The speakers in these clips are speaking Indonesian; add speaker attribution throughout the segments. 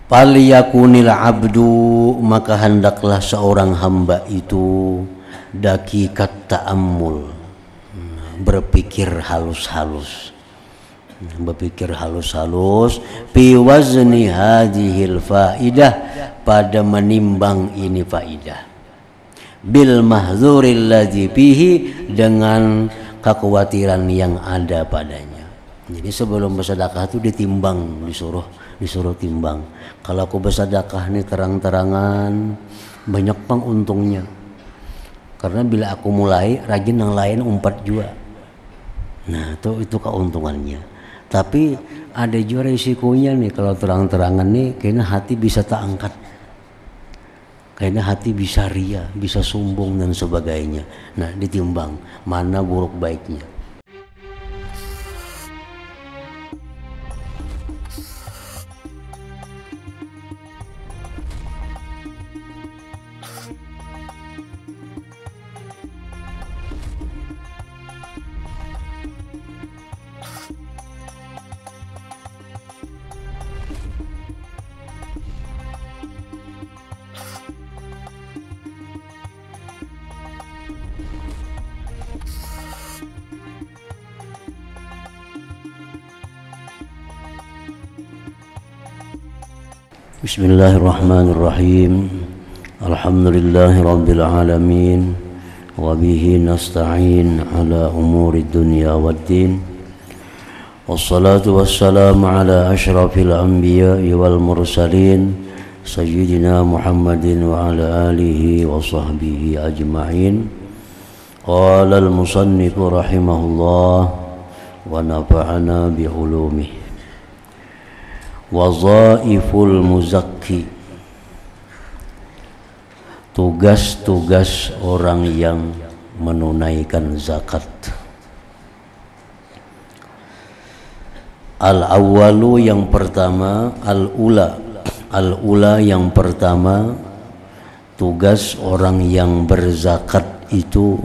Speaker 1: Falyakunil abdu, maka hendaklah seorang hamba itu daqiqat ta'ammul, berpikir halus-halus, fi wazni hadhil faidah, pada menimbang ini faidah, bil mahdzuril ladzi fihi, dengan kekhawatiran yang ada padanya. Jadi sebelum bersedekah itu ditimbang, disuruh timbang. Kalau aku bersedekah nih terang-terangan, banyak pang untungnya. Karena bila aku mulai, rajin yang lain umpat juga. Nah itu keuntungannya. Tapi ada juga risikonya nih, kalau terang-terangan nih kayaknya hati bisa tak angkat, kayaknya hati bisa ria, bisa sombong dan sebagainya. Nah ditimbang mana buruk baiknya. Bismillahirrahmanirrahim. Alhamdulillahi rabbil alamin, wa bihi nasta'in ala umuri dunya waddin. Wassalatu wassalamu ala asyrafil anbiya'i wal mursalin, sayyidina Muhammadin wa ala alihi wa sahbihi ajma'in. Qala al-musannifu rahimahullah wa nafa'ana bi ulumihi. Wazaiful muzakki, tugas-tugas orang yang menunaikan zakat. Al-awwalu, yang pertama, al-ula yang pertama, tugas orang yang berzakat itu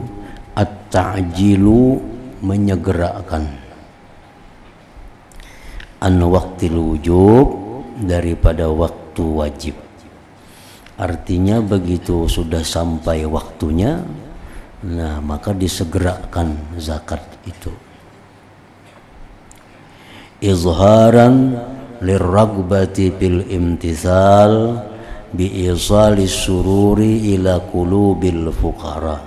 Speaker 1: at-ta'jilu, menyegerakan, an waqtil wujub, daripada waktu wajib. Artinya begitu sudah sampai waktunya, nah maka disegerakan zakat itu. Izharan lirragbati fil imtithal bi isalis sururi ila qulubil fuqara.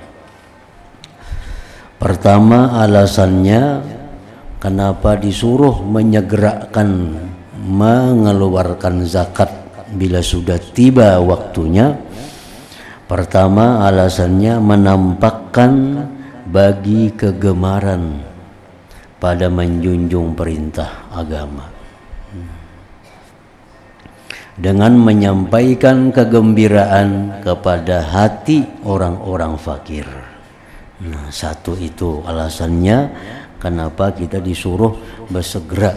Speaker 1: Pertama, alasannya kenapa disuruh menyegerakan mengeluarkan zakat bila sudah tiba waktunya. Pertama, alasannya menampakkan bagi kegemaran pada menjunjung perintah agama, dengan menyampaikan kegembiraan kepada hati orang-orang fakir. Nah, satu itu alasannya kenapa kita disuruh bersegera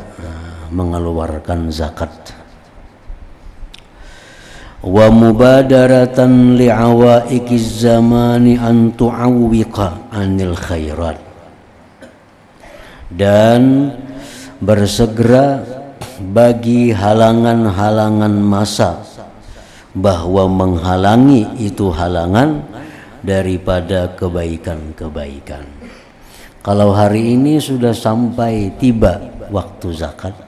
Speaker 1: mengeluarkan zakat. Wa mubadaratan li'awaikiz zamani an tu'awwiqa anil khairat, dan bersegera bagi halangan-halangan masa, bahwa menghalangi itu halangan daripada kebaikan-kebaikan. Kalau hari ini sudah sampai tiba waktu zakat,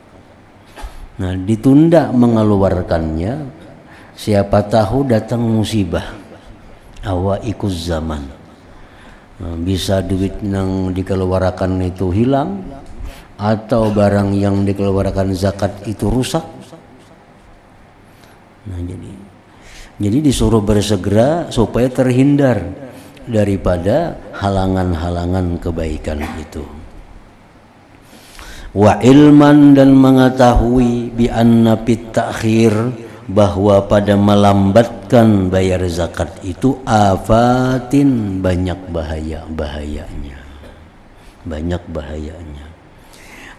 Speaker 1: nah ditunda mengeluarkannya, siapa tahu datang musibah, awaikuz zaman, nah, bisa duit yang dikeluarkan itu hilang, atau barang yang dikeluarkan zakat itu rusak. Nah jadi disuruh bersegera supaya terhindar daripada halangan-halangan kebaikan itu. Wa ilman, dan mengetahui bi anna fit ta'khir, bahwa pada melambatkan bayar zakat itu afatin, banyak bahayanya.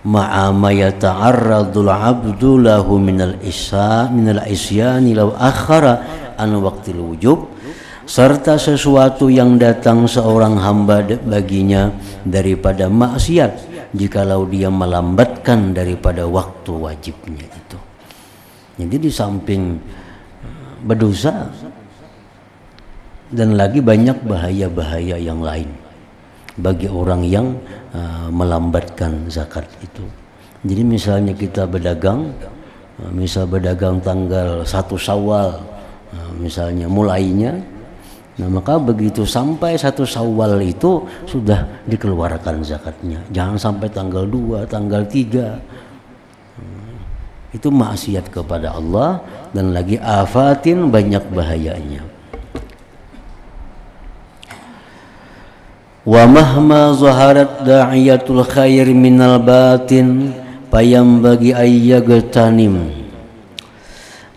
Speaker 1: Ma'a ma yata'arradul 'abdu lahu minal isyani law akhara an waqtil wujub, serta sesuatu yang datang seorang hamba baginya daripada maksiat jikalau dia melambatkan daripada waktu wajibnya itu. Jadi di samping berdosa dan lagi banyak bahaya-bahaya yang lain bagi orang yang melambatkan zakat itu. Jadi misalnya kita berdagang, misal berdagang tanggal 1 Syawal, misalnya mulainya, nah maka begitu sampai 1 Syawal itu sudah dikeluarkan zakatnya. Jangan sampai tanggal 2, tanggal 3. Itu maksiat kepada Allah dan lagi afatin, banyak bahayanya. Wa mahma zaharat da'iyatul khair minal batin payam bagi ayyagtanim.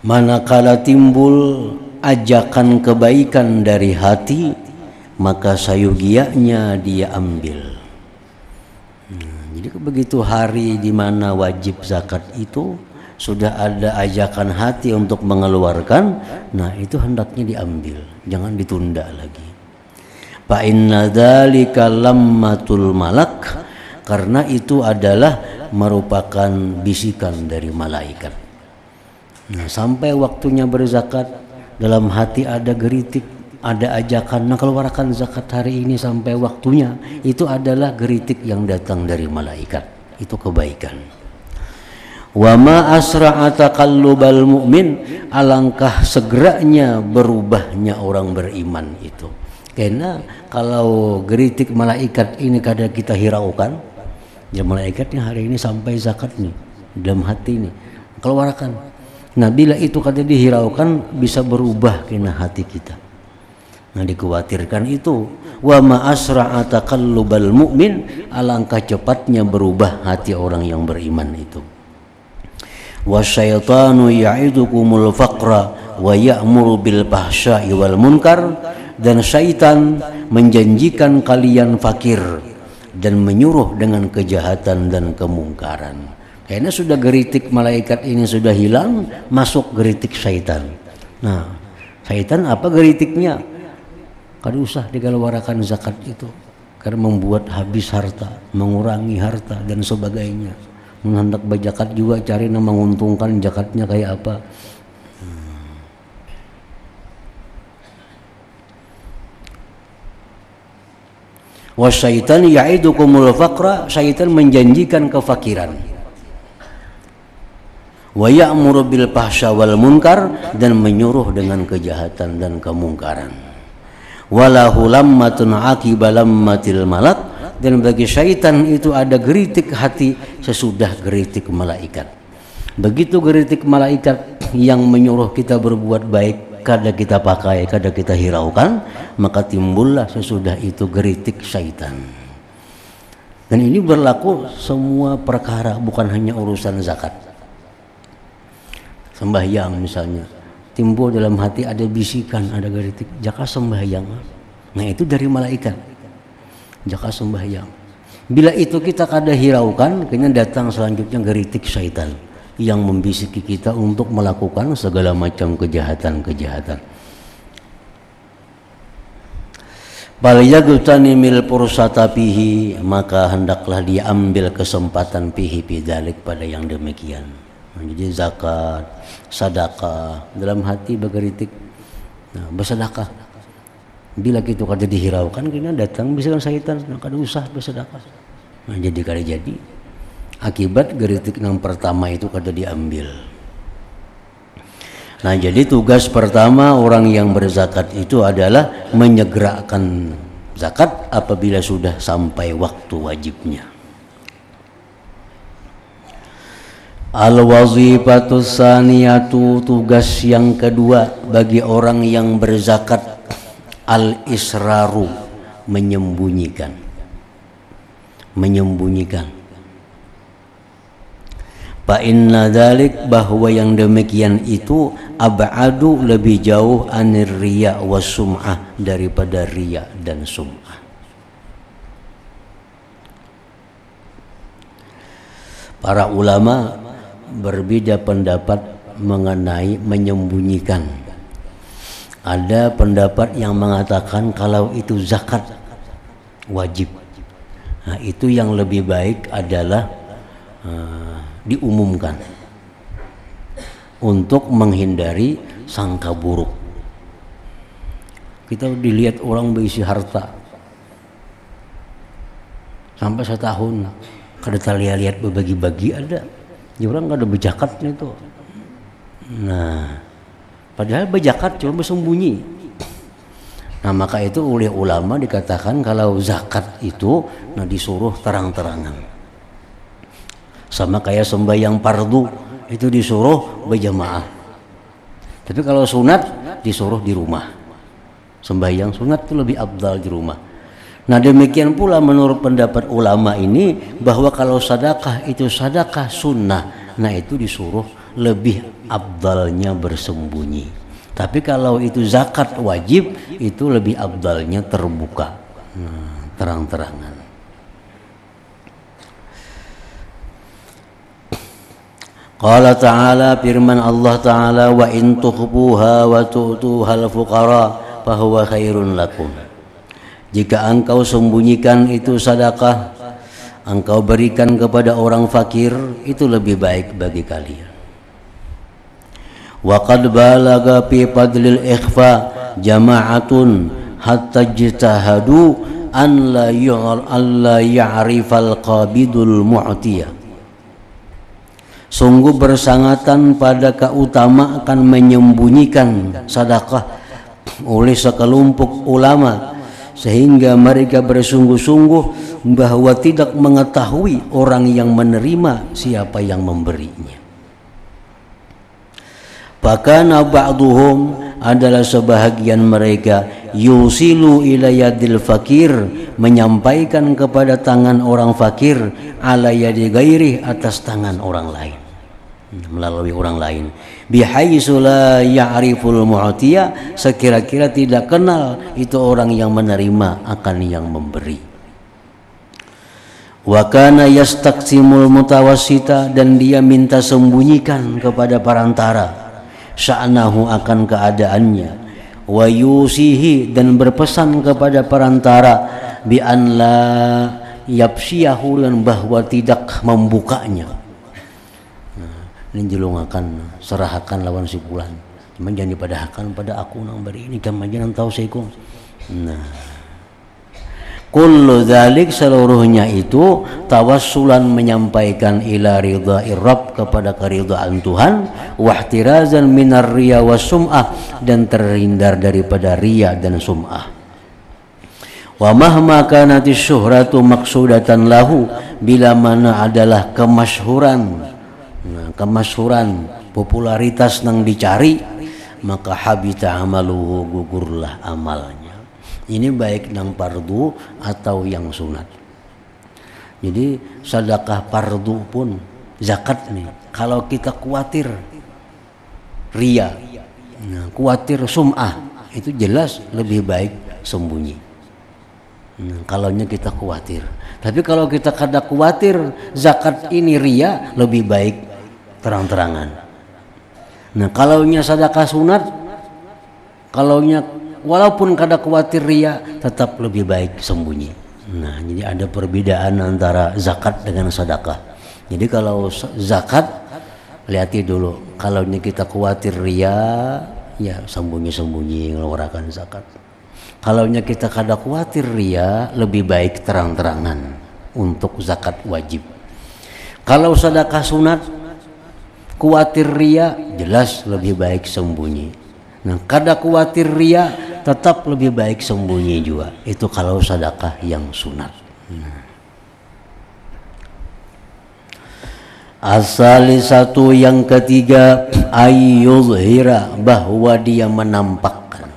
Speaker 1: Manakala timbul ajakan kebaikan dari hati, maka sayugianya dia ambil. Jadi begitu hari di mana wajib zakat itu sudah ada ajakan hati untuk mengeluarkan, nah itu hendaknya diambil, jangan ditunda lagi. Fa inna dzalika lammatul malak, karena itu adalah merupakan bisikan dari malaikat. Nah, sampai waktunya berzakat, dalam hati ada geritik, ada ajakan, nah keluarkan zakat hari ini sampai waktunya, itu adalah geritik yang datang dari malaikat. Itu kebaikan. Wa ma asra'a taqallubal mu'min, alangkah segeranya berubahnya orang beriman itu. Karena kalau geritik malaikat ini kadang kita hiraukan, ya malaikatnya hari ini sampai zakat nih dalam hati ini, keluarkan. Nah bila itu kadang dihiraukan bisa berubah kena hati kita. Nah dikhawatirkan itu, wa ma asra'a taqallubal mu'min, alangkah cepatnya berubah hati orang yang beriman itu. Wasyaitanu ya'idukumul faqra wa ya'muru bil fahsya'i wal munkar, dan syaitan menjanjikan kalian fakir dan menyuruh dengan kejahatan dan kemungkaran. Karena sudah geritik malaikat ini sudah hilang, masuk geritik syaitan. Nah, syaitan apa geritiknya? Kada usah dikeluarkan zakat itu, karena membuat habis harta, mengurangi harta dan sebagainya. Hendak berzakat juga cari yang menguntungkan, zakatnya kayak apa. Wasyaitan ya'idukumul faqra, syaitan menjanjikan kefakiran. Wa ya'muru bil fahsya wal munkar, dan menyuruh dengan kejahatan dan kemungkaran. Walahu lammatun aqiba lammatil malak, dan bagi syaitan itu ada geritik hati sesudah geritik malaikat. Begitu geritik malaikat yang menyuruh kita berbuat baik, kada kita pakai, kada kita hiraukan, maka timbullah sesudah itu geritik syaitan. Dan ini berlaku semua perkara, bukan hanya urusan zakat. Sembahyang misalnya, timbul dalam hati ada bisikan, ada geritik, jaka sembahyang. Nah itu dari malaikat. Jaka sembahyang. Bila itu kita kada hiraukan, kena datang selanjutnya geritik syaitan yang membisiki kita untuk melakukan segala macam kejahatan-kejahatan. Bal yagtanimil fursata fihi, maka hendaklah dia ambil kesempatan fihi bidzalik, pada yang demikian. Jadi zakat, sedekah, dalam hati bergeritik, nah, bersedekah. Bila gitu kada dihiraukan, kena datang bisikan syaitan, nah kada usah bersedekah. Nah jadi kada jadi. Akibat geritik yang pertama itu kada diambil. Nah jadi tugas pertama orang yang berzakat itu adalah menyegerakan zakat apabila sudah sampai waktu wajibnya. Al-wazifatus saniyatu, tugas yang kedua bagi orang yang berzakat, al-israru, menyembunyikan. Fa inna dzalik, bahwa yang demikian itu ab'adu, lebih jauh, anir riya was sum'ah, daripada riya dan sum'ah. Para ulama berbeda pendapat mengenai menyembunyikan. Ada pendapat yang mengatakan kalau itu zakat wajib. Nah, itu yang lebih baik adalah diumumkan. untuk menghindari sangka buruk. Kita dilihat orang berisi harta sampai setahun kada lihat berbagi-bagi ada, ya orang kada berjakatnya itu. Nah, padahal berjakat cuma bersembunyi. Nah, maka itu oleh ulama dikatakan kalau zakat itu disuruh terang-terangan. Sama kayak sembahyang fardu itu disuruh berjamaah. Tapi kalau sunat disuruh di rumah. Sembahyang sunat itu lebih afdal di rumah. Nah, demikian pula menurut pendapat ulama ini bahwa kalau sedekah itu sedekah sunnah, nah itu disuruh lebih afdalnya bersembunyi. Tapi kalau itu zakat wajib itu lebih afdalnya terbuka, terang-terangan. Qala ta'ala, firman Allah ta'ala, wa in tukhbuha wa tu'tuhal fuqara fahuwa khairun lakum. Jika engkau sembunyikan itu sedekah, engkau berikan kepada orang fakir, itu lebih baik bagi kalian. Wa qad balagha fi fadlil ikhfa jama'atun hatta jitahadu an la ya'rifal qabidul mu'tiyah. Sungguh bersangatan pada keutamaan menyembunyikan sedekah oleh sekelompok ulama, sehingga mereka bersungguh-sungguh bahwa tidak mengetahui orang yang menerima siapa yang memberinya. Bahkan ba'duhum adalah sebahagian mereka yusilu ila yadil fakir, menyampaikan kepada tangan orang fakir, ala yadi ghairi, atas tangan orang lain, melalui orang lain, bihaitsu la ya'riful mu'tiya, sekira-kira tidak kenal itu orang yang menerima akan yang memberi. Wa kana yastaqsimul mutawassita, dan dia minta sembunyikan kepada perantara sya'nahu, akan keadaannya, wa yusihi, dan berpesan kepada perantara, bi an la yapshiyahu, dan bahwa tidak membukanya. Ini jelungakan serahkan lawan si fulan, cuma jangan dipadahkan pada aku nang beri ini kan jangan tahu seiku. Nah, kullu dzalik, seluruhnya itu tawassulan, menyampaikan ila ridha'ir rabb, kepada keridhaan Tuhan, wa ihtirazan minar riya was sum'ah, dan terhindar daripada riya dan sum'ah. Wa mahma kanatish syuhratu maqsudatan lahu, bila mana adalah kemasyhuran, kemasyhuran, popularitas yang dicari, maka habita amaluhu, gugurlah amalnya. Ini baik yang fardu atau yang sunat. Jadi sedekah fardu pun zakat nih, kalau kita khawatir riya, khawatir sum'ah, itu jelas lebih baik sembunyi. Kalaunya kita khawatir. Tapi kalau kita kada khawatir zakat ini riya, lebih baik terang-terangan. Nah, kalaunya sedekah sunat, kalaunya walaupun kada khawatir riya, tetap lebih baik sembunyi. Nah, jadi ada perbedaan antara zakat dengan sedekah. Jadi kalau zakat, lihat dulu, kalaunya kita khawatir riya, ya sembunyi-sembunyi ngeluarkan zakat. Kalaunya kita kada khawatir riya, lebih baik terang-terangan untuk zakat wajib. Kalau sedekah sunat, khawatir riya, jelas lebih baik sembunyi. Nah, kada khawatir riya, tetap lebih baik sembunyi juga. Itu kalau sedekah yang sunat. As-salisatu, yang ketiga, ayyuzhira, bahwa dia menampakkan,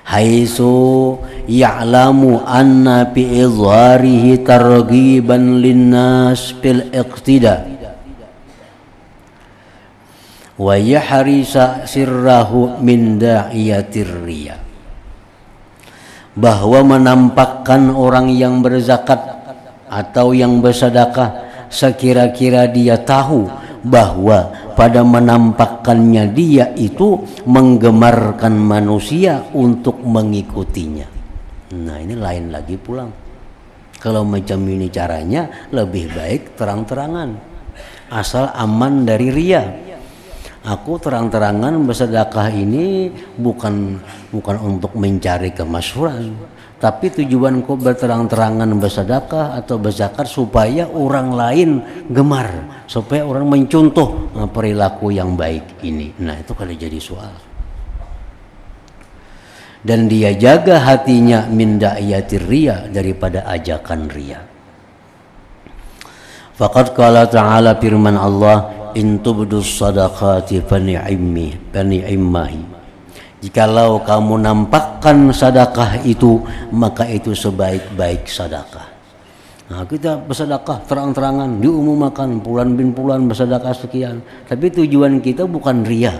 Speaker 1: haitsu ya'lamu anna bi izharihi targhiban linnas fil iqtida wa yahrisa sirrahu min da'iyatir riya. Bahwa menampakkan orang yang berzakat atau yang bersedekah, sekira-kira dia tahu bahwa pada menampakkannya dia itu menggemarkan manusia untuk mengikutinya. Nah, ini lain lagi pulang. Kalau macam ini caranya, lebih baik terang-terangan, asal aman dari riya. Aku terang-terangan bersedekah ini bukan untuk mencari kemasyhuran, tapi tujuanku berterang-terangan bersedekah atau berzakat supaya orang lain gemar, supaya orang mencontoh perilaku yang baik ini. Nah, itu kalau jadi soal. Dan dia jaga hatinya min da'iyatir riya, daripada ajakan riya. Faqad qala ta'ala, firman Allah, in tubdus sadaqati fani'immahi. Jikalau kamu nampakkan sedekah itu, maka itu sebaik-baik sedekah. Nah, kita bersedekah terang-terangan, diumumkan bulan bin bulan bersedekah sekian, tapi tujuan kita bukan riya,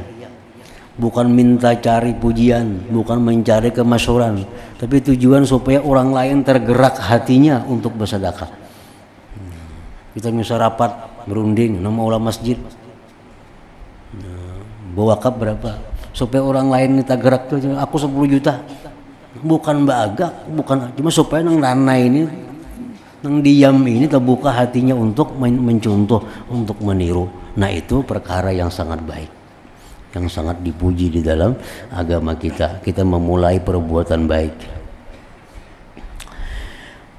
Speaker 1: bukan minta cari pujian, bukan mencari kemasyhuran, tapi tujuan supaya orang lain tergerak hatinya untuk bersedekah. Kita misal rapat berunding nama ulama masjid, bawa wakaf berapa supaya orang lain kita gerak tuh, aku 10 juta, bukan bagak, bukan, cuma supaya nang dana ini, nang diam ini terbuka hatinya untuk mencontoh, untuk meniru. Nah, itu perkara yang sangat baik, yang sangat dipuji di dalam agama kita. Kita memulai perbuatan baik.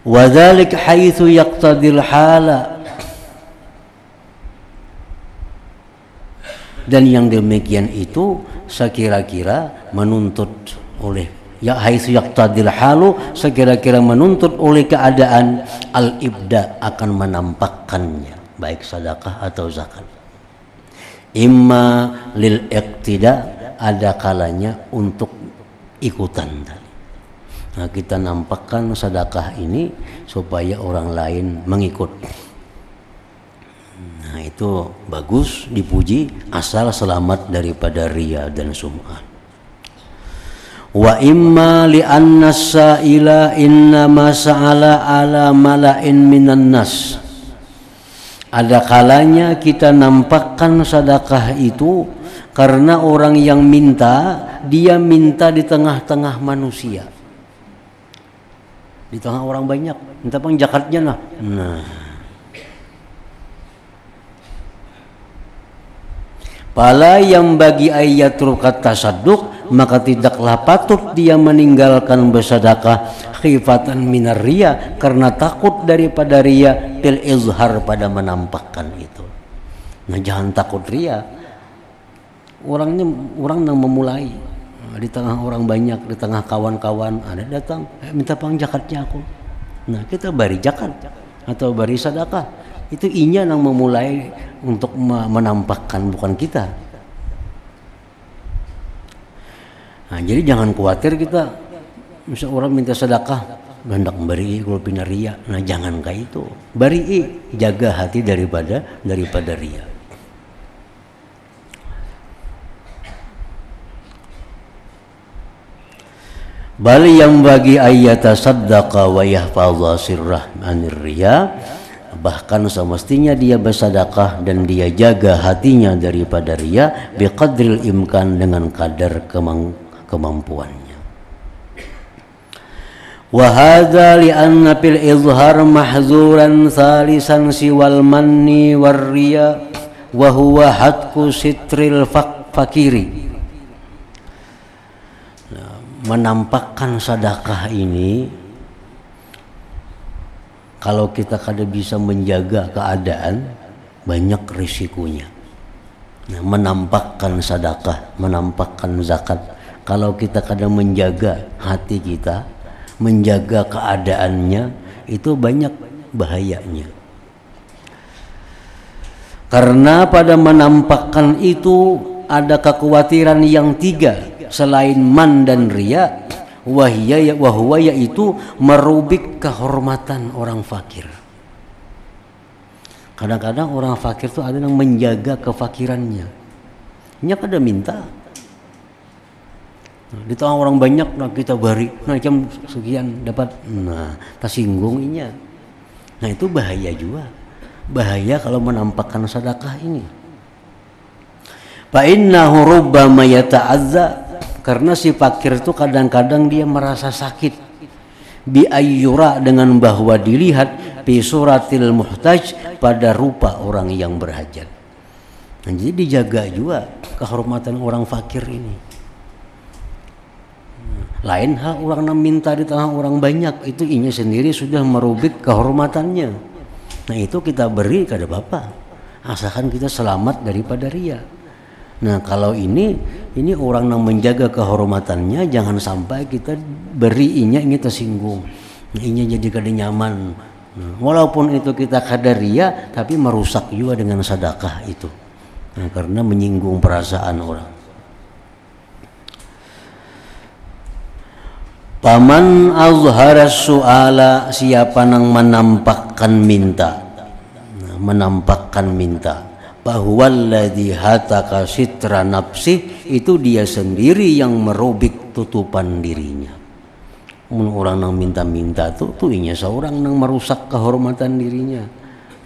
Speaker 1: Wadzalik haitsu yaqtadil hala. Dan yang demikian itu sekira-kira menuntut oleh ya haitsu yaqtadil halu, sekira-kira menuntut oleh keadaan al-ibda, akan menampakkannya baik sedekah atau zakat. Imma lil iqtida, ada kalanya untuk ikutan tadi. Nah, kita nampakkan sedekah ini supaya orang lain mengikut. Nah, itu bagus, dipuji, asal selamat daripada riya dan sum'ah. Wa imma li anna sa'ila inna ma sa'ala ala mala'in minan nas. Ada kalanya kita nampakkan sedekah itu karena orang yang minta, dia minta di tengah-tengah manusia, di tengah orang banyak, minta pang zakatnya lah. Nah, pala yang bagi ayatul kata tasadduk, maka tidaklah patut dia meninggalkan bersedekah khifatan minar riya, karena takut daripada riya fil izhar, pada menampakkan itu. Nah, jangan takut riya. Orang yang memulai di tengah orang banyak, di tengah kawan-kawan, ada datang minta pang zakatnya aku. Nah, kita beri zakat atau beri sedekah, itu inya yang memulai untuk menampakkan, bukan kita. Nah, jadi jangan khawatir kita, misal orang minta sedekah hendak beri kalau pina riya. Nah, jangan kayak itu. Beri, jaga hati daripada riya. Bali yang bagi ayata saddaqa wa yahfadha sirrah anir riya, bahkan semestinya dia bersedekah dan dia jaga hatinya daripada riya biqadril imkan, dengan kadar kemampuannya. Wa hadza li anna fil izhar mahzuran salisan siwal manni war riya wa huwa hatku sitril fakiri. Menampakkan sedekah ini, kalau kita kada bisa menjaga keadaan, banyak risikonya. Nah, menampakkan sedekah, menampakkan zakat, kalau kita kada menjaga hati kita, menjaga keadaannya, itu banyak bahayanya. Karena pada menampakkan itu ada kekhawatiran yang tiga selain man dan riya, wahwa yaitu merubik kehormatan orang fakir. Kadang-kadang orang fakir itu ada yang menjaga kefakirannya. Nya kada minta. Di tengah orang banyak, nah kita beri, nah jam sekian dapat, nah tersinggung inya. Nah, itu bahaya juga. Bahaya kalau menampakkan sedekah ini. Fa innahu rubbama yata'azza, karena si fakir itu kadang-kadang dia merasa sakit, bi ayyura, dengan bahwa dilihat fi suratil muhtaj, pada rupa orang yang berhajat. Nah, jadi dijaga juga kehormatan orang fakir ini. Lain hal orang minta di tengah orang banyak, itu inya sendiri sudah merubik kehormatannya. Nah itu kita beri kepada Bapak, asalkan kita selamat daripada ria. Nah kalau ini orang yang menjaga kehormatannya, jangan sampai kita beri inya ini tersinggung. Nah, inya jadi kada nyaman. Nah, walaupun itu kita kada ria, tapi merusak juga dengan sedekah itu. Nah, karena menyinggung perasaan orang. Paman azhara su'ala, siapa yang menampakkan minta, bahwalladzi hataka sitra nafsi, itu dia sendiri yang merobek tutupan dirinya. Orang yang minta-minta tuh inya seorang yang merusak kehormatan dirinya.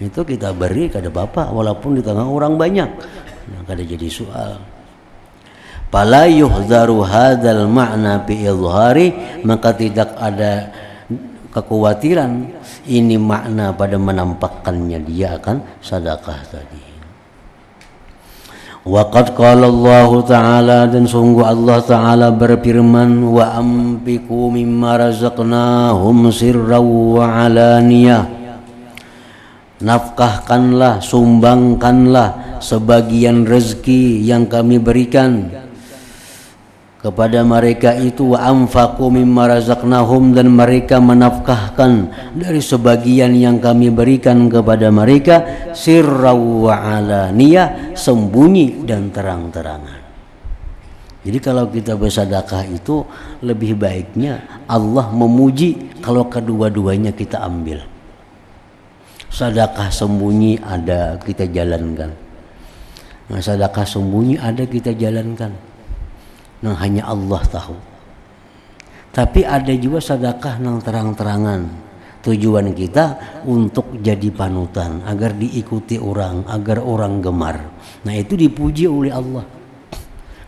Speaker 1: Itu kita beri kepada Bapak walaupun di tengah orang banyak. Nah, kada jadi soal. Fala yuhzaru hadzal ma'na bi izhari, maka tidak ada kekhawatiran ini makna pada menampakkannya dia akan sedekah tadi. Wa qad qala Allah Ta'ala, dan sungguh Allah Ta'ala berfirman, wa amfiqu mimma razaqnahum sirran wa alaniyah, nafkahkanlah, sumbangkanlah sebagian rezeki yang kami berikan kepada mereka itu, wa anfaqu mimma razaqnahum, dan mereka menafkahkan dari sebagian yang kami berikan kepada mereka, sirran wa alaniyah, sembunyi dan terang-terangan. Jadi kalau kita bersedekah itu lebih baiknya Allah memuji kalau kedua-duanya kita ambil. Sedekah sembunyi ada kita jalankan, nah, sedekah sembunyi ada kita jalankan. Nah, hanya Allah tahu. Tapi ada juga sedekah yang terang-terangan. Tujuan kita untuk jadi panutan, agar diikuti orang, agar orang gemar. Nah, itu dipuji oleh Allah.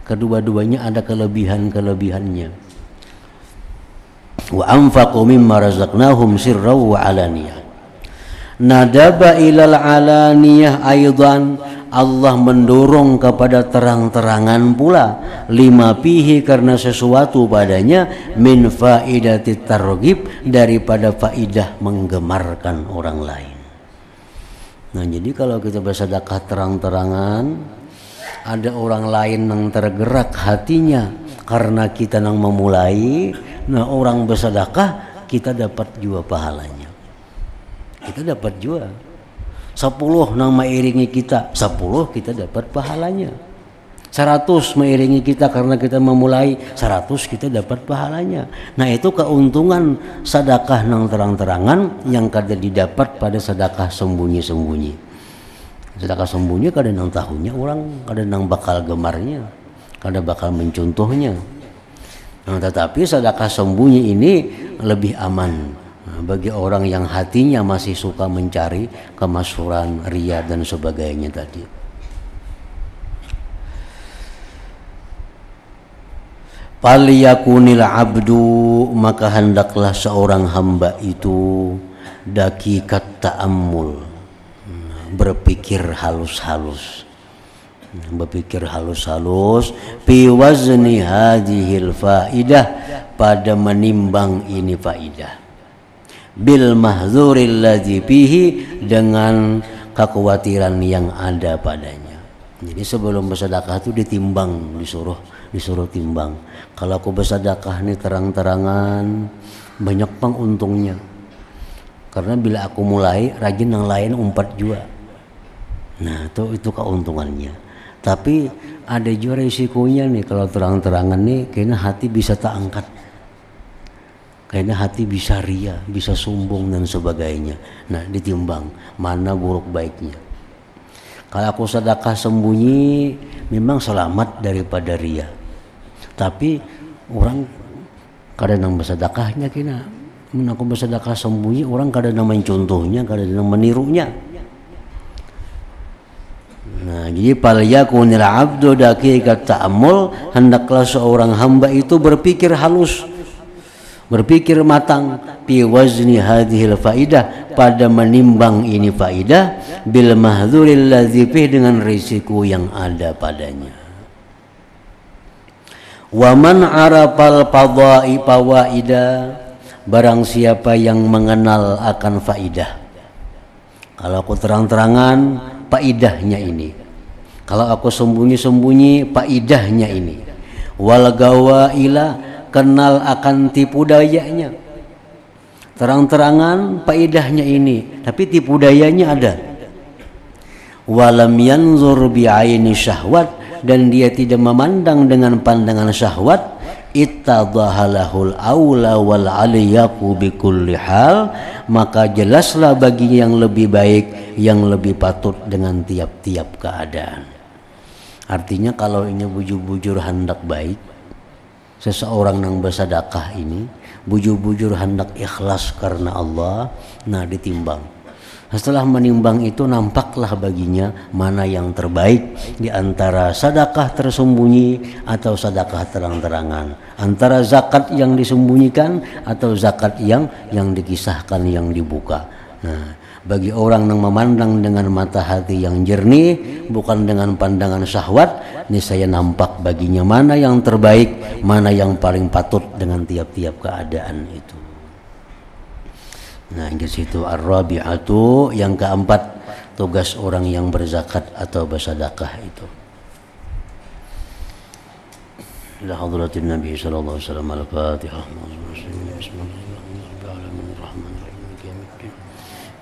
Speaker 1: Kedua-duanya ada kelebihan-kelebihannya. Wa anfaqu mimma razaqnahum sirran wa alaniyah. Nadaba ilal alaniyah aidan, Allah mendorong kepada terang-terangan pula, lima fihi, karena sesuatu padanya, min faidati targhib, daripada faidah menggemarkan orang lain. Nah, jadi kalau kita bersedekah terang-terangan, ada orang lain yang tergerak hatinya karena kita yang memulai. Nah, orang bersedekah kita dapat juga pahalanya. Kita dapat juga 10 nang mairingi kita, 10 kita dapat pahalanya. 100 mairingi kita karena kita memulai, 100 kita dapat pahalanya. Nah, itu keuntungan sedekah nang terang-terangan yang kada didapat pada sedekah sembunyi-sembunyi. Sedekah sembunyi kada nang tahunya orang, kada nang bakal gemarnya, kada bakal mencontohnya. Nah, tetapi sedekah sembunyi ini lebih aman bagi orang yang hatinya masih suka mencari kemasyhuran, riya dan sebagainya tadi. Falyakunil abdu, maka hendaklah seorang hamba itu daqiqat ta'ammul, berpikir halus-halus, fi wazni hadhil faidah, pada menimbang ini faidah, bil mahdzuril ladzi fihi, dengan kekhawatiran yang ada padanya. Jadi sebelum bersedekah itu ditimbang, disuruh timbang. Kalau aku bersedekah ini terang-terangan, banyak pang untungnya. Karena bila aku mulai, rajin yang lain umpat juga. Nah, itu keuntungannya. Tapi ada juga risikonya nih kalau terang-terangan nih, kayaknya hati bisa tak angkat. Kayaknya hati bisa ria, bisa sombong dan sebagainya. Nah, ditimbang mana buruk baiknya. Kalau aku sedekah sembunyi, memang selamat daripada ria. Tapi orang kadang bersedekahnya kena, aku bersedekah sembunyi, orang kadang mencontohnya, kadang menirunya. Nah, jadi falyakunil abdu daqiqat ta'ammul, hendaklah seorang hamba itu berpikir halus, berpikir matang fi wazni hadhil faidah, pada menimbang ini faidah, bil mahdzuril ladzi dengan risiko yang ada padanya. Wa man arafal fawaida, barang siapa yang mengenal akan faidah. Kalau aku terang-terangan faidahnya ini, kalau aku sembunyi-sembunyi faidahnya ini. Wal gawaila, kenal akan tipu dayanya. Terang-terangan faidahnya ini, tapi tipu dayanya ada. Walam yanzur bi'aini syahwat, dan dia tidak memandang dengan pandangan syahwat, ittadhahalahul aula wal aliyaku bikulli hal, maka jelaslah bagi yang lebih baik, yang lebih patut dengan tiap-tiap keadaan. Artinya kalau ini bujur-bujur hendak baik, seseorang yang bersedekah ini bujur-bujur hendak ikhlas karena Allah, nah ditimbang. Setelah menimbang itu nampaklah baginya mana yang terbaik di antara sedekah tersembunyi atau sedekah terang-terangan, antara zakat yang disembunyikan atau zakat yang dikisahkan, yang dibuka. Nah, bagi orang yang memandang dengan mata hati yang jernih, bukan dengan pandangan syahwat, ini saya nampak baginya mana yang terbaik, mana yang paling patut dengan tiap-tiap keadaan itu. Nah, di situ ar-rabi'atu, yang keempat, tugas orang yang berzakat atau bersedekah itu. Ila hadratin Nabi sallallahu alaihi wasallam, al-Fatihah.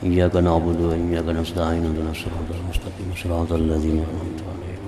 Speaker 1: Iyyaka na'budu wa iyyaka nasta'in, ihdinas siratal mustaqim, siratal ladzina an'amta 'alaihim.